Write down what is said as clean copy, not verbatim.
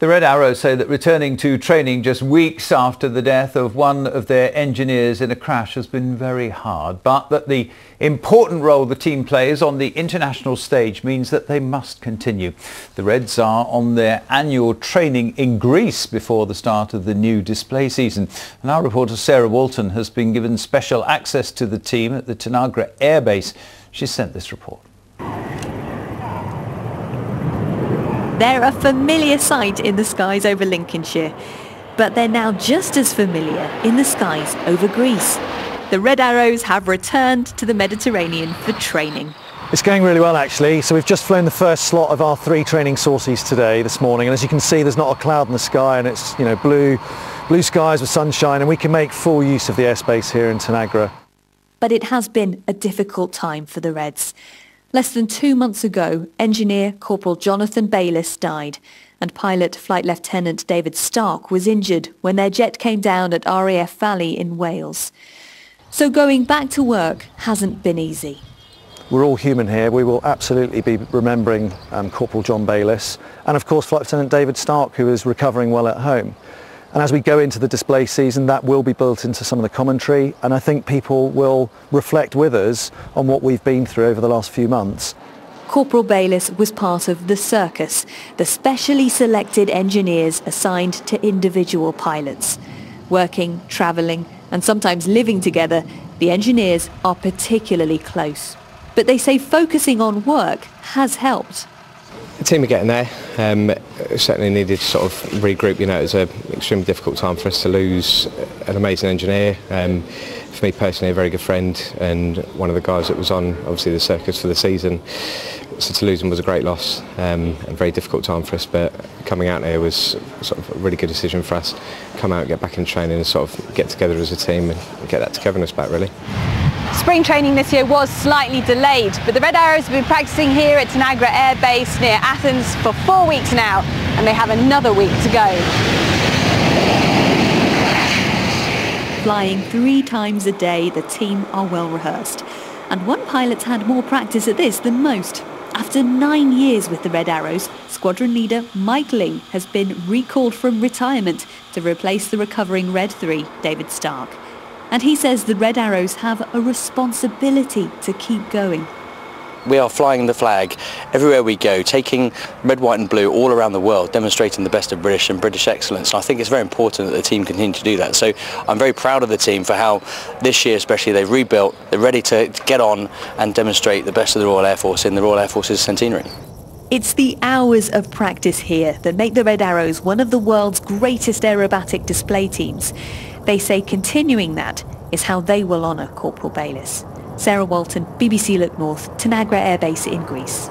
The Red Arrows say that returning to training just weeks after the death of one of their engineers in a crash has been very hard, but that the important role the team plays on the international stage means that they must continue. The Reds are on their annual training in Greece before the start of the new display season. And our reporter Sarah Walton has been given special access to the team at the Tanagra Air Base. She sent this report. They're a familiar sight in the skies over Lincolnshire, but they're now just as familiar in the skies over Greece. The Red Arrows have returned to the Mediterranean for training. It's going really well actually. So we've just flown the first slot of our 3 training sorties this morning, and as you can see there's not a cloud in the sky, and it's blue skies with sunshine, and we can make full use of the airspace here in Tanagra. But it has been a difficult time for the Reds. Less than 2 months ago, engineer Corporal Jonathan Bayliss died, and pilot Flight Lieutenant David Stark was injured when their jet came down at RAF Valley in Wales. So going back to work hasn't been easy. We're all human here. We will absolutely be remembering Corporal John Bayliss, and of course Flight Lieutenant David Stark, who is recovering well at home. And as we go into the display season, that will be built into some of the commentary, and I think people will reflect with us on what we've been through over the last few months. Corporal Bayliss was part of the circus, the specially selected engineers assigned to individual pilots. Working, travelling and sometimes living together, the engineers are particularly close. But they say focusing on work has helped. The team are getting there. Certainly needed to sort of regroup. It was an extremely difficult time for us to lose an amazing engineer. For me personally, a very good friend, and one of the guys that was on obviously the circus for the season. So to lose him was a great loss, a very difficult time for us, but coming out here was sort of a really good decision for us. Come out, get back in training and sort of get together as a team and get that togetherness back really. Spring training this year was slightly delayed, but the Red Arrows have been practicing here at Tanagra Air Base near Athens for 4 weeks now, and they have another week to go. Flying 3 times a day, the team are well rehearsed. And one pilot's had more practice at this than most. After 9 years with the Red Arrows, squadron leader Mike Lee has been recalled from retirement to replace the recovering Red 3, David Stark. And he says the Red Arrows have a responsibility to keep going. We are flying the flag everywhere we go, taking red, white and blue all around the world, demonstrating the best of British and British excellence. And I think it's very important that the team continue to do that. So I'm very proud of the team for how this year especially they've rebuilt, they're ready to get on and demonstrate the best of the Royal Air Force in the Royal Air Force's centenary. It's the hours of practice here that make the Red Arrows one of the world's greatest aerobatic display teams. They say continuing that is how they will honour Corporal Bayliss. Sarah Walton, BBC Look North, Tanagra Air Base in Greece.